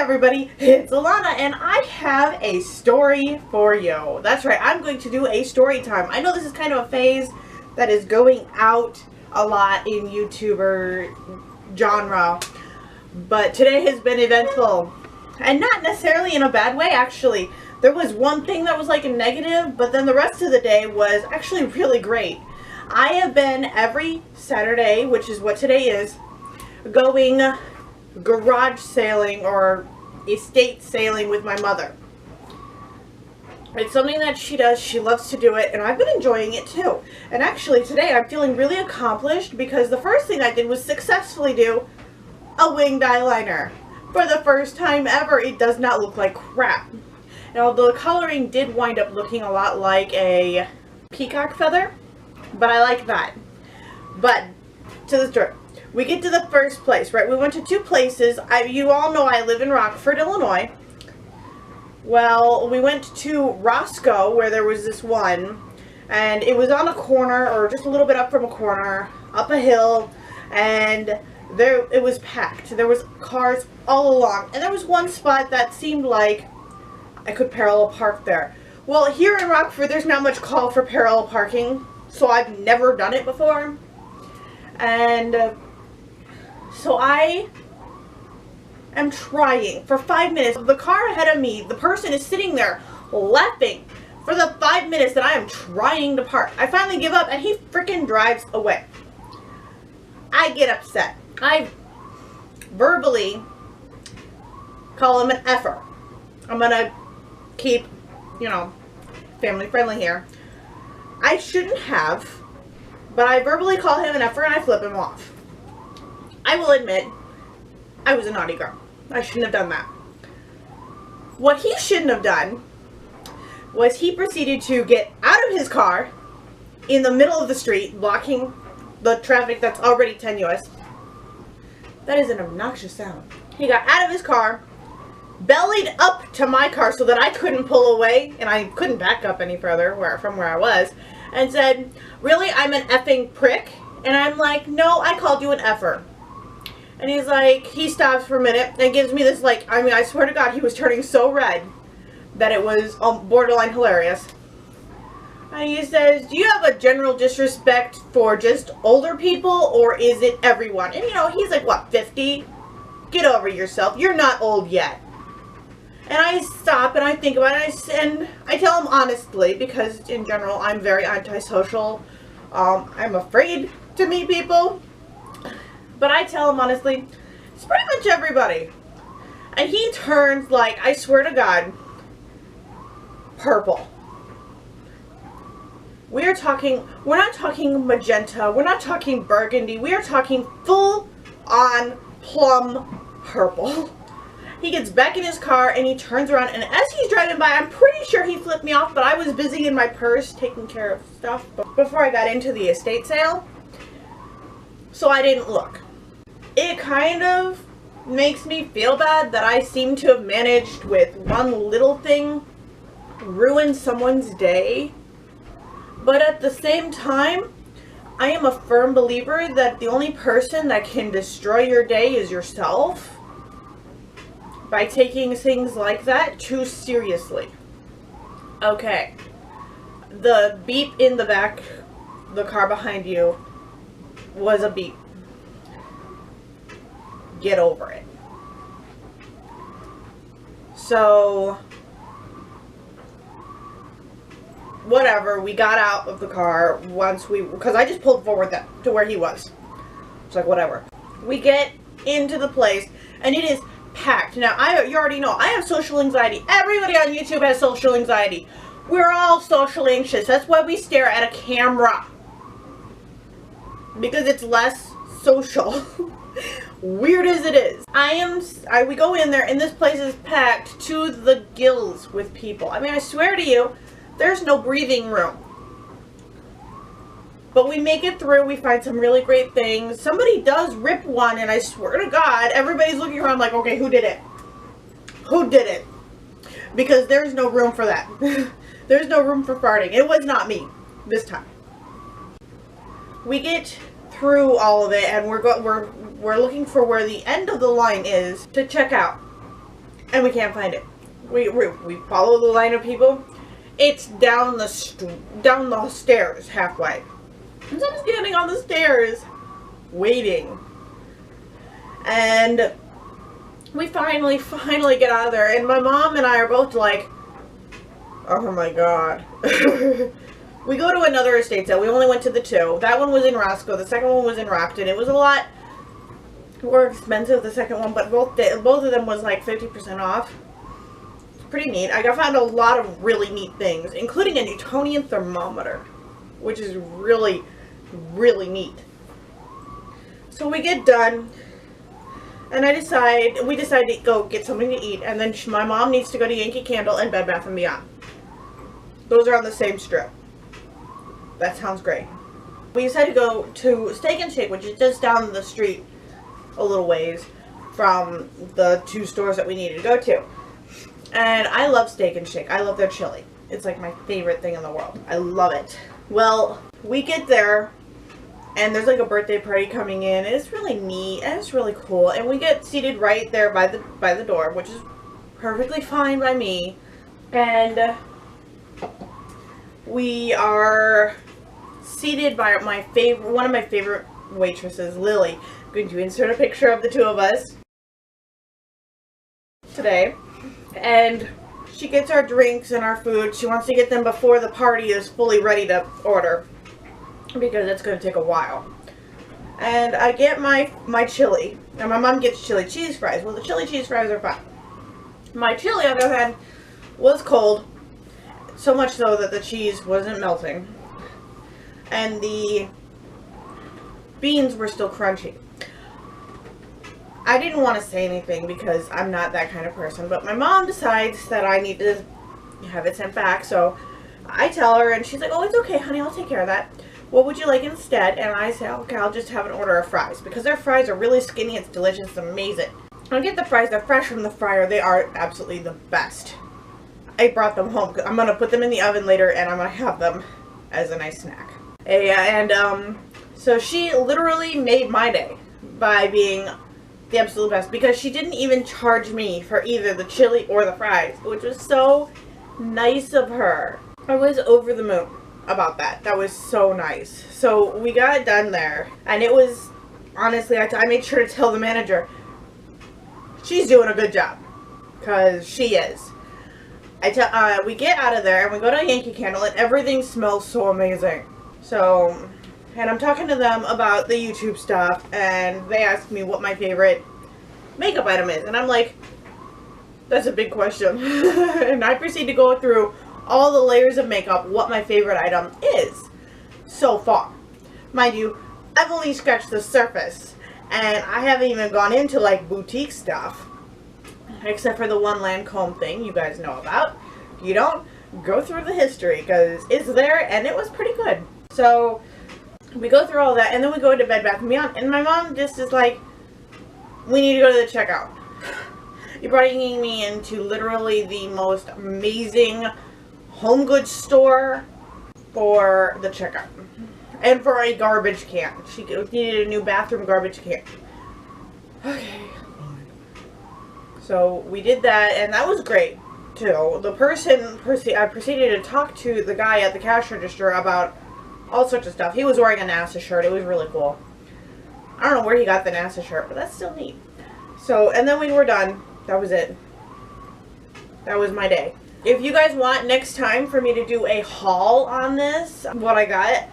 everybody, it's Alana and I have a story for you. That's right, I'm going to do a story time. I know this is kind of a phase that is going out a lot in YouTuber genre, but today has been eventful. And not necessarily in a bad way, actually. There was one thing that was like a negative, but then the rest of the day was actually really great. I have been every Saturday, which is what today is, going garage sailing or estate sailing with my mother. It's something that she does. She loves to do it, and I've been enjoying it too. And actually today I'm feeling really accomplished because the first thing I did was successfully do a winged eyeliner. For the first time ever, it does not look like crap. Now the coloring did wind up looking a lot like a peacock feather, but I like that. But to the story. We get to the first place, right? We went to two places. You all know I live in Rockford, Illinois. Well, we went to Roscoe, where there was this one, and it was on a corner, or just a little bit up from a corner, up a hill, and there it was packed. There was cars all along, and there was one spot that seemed like I could parallel park there. Well, here in Rockford, there's not much call for parallel parking, so I've never done it before, and so I am trying for 5 minutes. The car ahead of me, the person is sitting there laughing for the 5 minutes that I am trying to park. I finally give up and he freaking drives away. I get upset. I verbally call him an effer. I'm gonna keep, family friendly here. I shouldn't have, but I verbally call him an effer and I flip him off. I will admit, I was a naughty girl. I shouldn't have done that. What he shouldn't have done was he proceeded to get out of his car in the middle of the street, blocking the traffic that's already tenuous. That is an obnoxious sound. He got out of his car, bellied up to my car so that I couldn't pull away, and I couldn't back up any further from where I was, and said, "Really, I'm an effing prick?" And I'm like, "No, I called you an effer." And he's like, he stops for a minute and gives me this I swear to God, he was turning so red that it was borderline hilarious. And he says, "Do you have a general disrespect for just older people, or is it everyone?" And he's like, what, 50? Get over yourself. You're not old yet. And I stop and I think about it, and I tell him honestly, because in general I'm very antisocial. I'm afraid to meet people. But I tell him honestly, it's pretty much everybody. And he turns like, I swear to God, purple. We're not talking magenta, we're not talking burgundy, we are talking full on plum purple. He gets back in his car and he turns around, and as he's driving by, I'm pretty sure he flipped me off, but I was busy in my purse taking care of stuff before I got into the estate sale, so I didn't look. It kind of makes me feel bad that I seem to have managed with one little thing ruin someone's day. But at the same time, I am a firm believer that the only person that can destroy your day is yourself by taking things like that too seriously. Okay. The beep in the back, the car behind you, was a beep. Get over it. So, whatever, we got out of the car because I just pulled forward to where he was. It's like, whatever. We get into the place, and it is packed. Now, you already know, I have social anxiety. Everybody on YouTube has social anxiety. We're all social anxious. That's why we stare at a camera. Because it's less social. Weird as it is. We go in there and this place is packed to the gills with people. I mean, I swear to you, there's no breathing room. But we make it through. We find some really great things. Somebody does rip one, and I swear to God, everybody's looking around like, okay, who did it? Who did it? Because there's no room for that. There's no room for farting. It was not me this time. We get through all of it, and we're looking for where the end of the line is to check out. and we can't find it. We follow the line of people. It's down the stairs halfway. And so I'm standing on the stairs waiting. And we finally get out of there. And my mom and I are both like, oh my god. We go to another estate sale. We only went to the two. That one was in Roscoe. The second one was in Rockton. It was a lot more expensive, the second one, but both of them was like 50% off. Pretty neat. I found a lot of really neat things, including a Newtonian thermometer, which is really, really neat. So we get done, and we decide to go get something to eat, and then my mom needs to go to Yankee Candle and Bed Bath & Beyond. Those are on the same strip. That sounds great. We decided to go to Steak and Shake, which is just down the street a little ways from the two stores that we needed to go to. And I love Steak and Shake. I love their chili. It's like my favorite thing in the world. I love it. Well, we get there, and there's like a birthday party coming in, and it's really neat, and it's really cool. And we get seated right there by the door, which is perfectly fine by me. And we are seated by one of my favorite waitresses, Lily. I'm going to insert a picture of the two of us today. And she gets our drinks and our food. She wants to get them before the party is fully ready to order, because it's going to take a while. And I get my chili, and my mom gets chili cheese fries. Well, the chili cheese fries are fine. My chili, on the other hand, was cold, so much so that the cheese wasn't melting, and the beans were still crunchy. I didn't want to say anything because I'm not that kind of person, but my mom decides that I need to have it sent back, so I tell her, and she's like, oh, it's okay, honey, I'll take care of that. What would you like instead? And I say, okay, I'll just have an order of fries, because their fries are really skinny, it's delicious, it's amazing. I get the fries, they're fresh from the fryer, they are absolutely the best. I brought them home, because I'm going to put them in the oven later, and I'm going to have them as a nice snack. So she literally made my day by being the absolute best, because she didn't even charge me for either the chili or the fries, which was so nice of her. I was over the moon about that. That was so nice. So we got it done there, and it was, honestly, I made sure to tell the manager, she's doing a good job, because she is. We get out of there, and we go to Yankee Candle, and everything smells so amazing. So, and I'm talking to them about the YouTube stuff, and they ask me what my favorite makeup item is, and I'm like, that's a big question. And I proceed to go through all the layers of makeup, what my favorite item is so far. Mind you, I've only scratched the surface, and I haven't even gone into like boutique stuff, except for the one Lancome thing you guys know about. If you don't, go through the history, because it's there, and it was pretty good. So we go through all that, and then we go to Bed Bath & Beyond, and my mom just is like, we need to go to the checkout. You're bringing me into literally the most amazing home goods store for the checkout. And for a garbage can. She needed a new bathroom garbage can. Okay. So we did that, and that was great, too. I proceeded to talk to the guy at the cash register about all sorts of stuff. He was wearing a NASA shirt. It was really cool. I don't know where he got the NASA shirt, but that's still neat. So, and then we were done. That was it. That was my day. If you guys want next time for me to do a haul on this, what I got,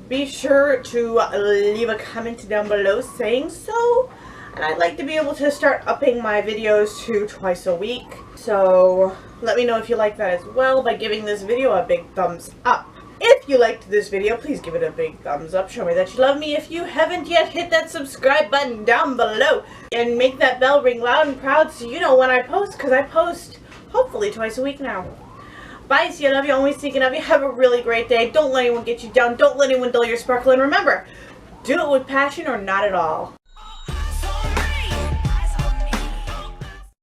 be sure to leave a comment down below saying so. And I'd like to be able to start upping my videos to twice a week. So let me know if you like that as well by giving this video a big thumbs up. If you liked this video, please give it a big thumbs up. Show me that you love me. If you haven't yet, hit that subscribe button down below. And make that bell ring loud and proud so you know when I post. Because I post hopefully twice a week now. Bye. See you. Love you. Always thinking of you. Have a really great day. Don't let anyone get you down. Don't let anyone dull your sparkle. And remember, do it with passion or not at all.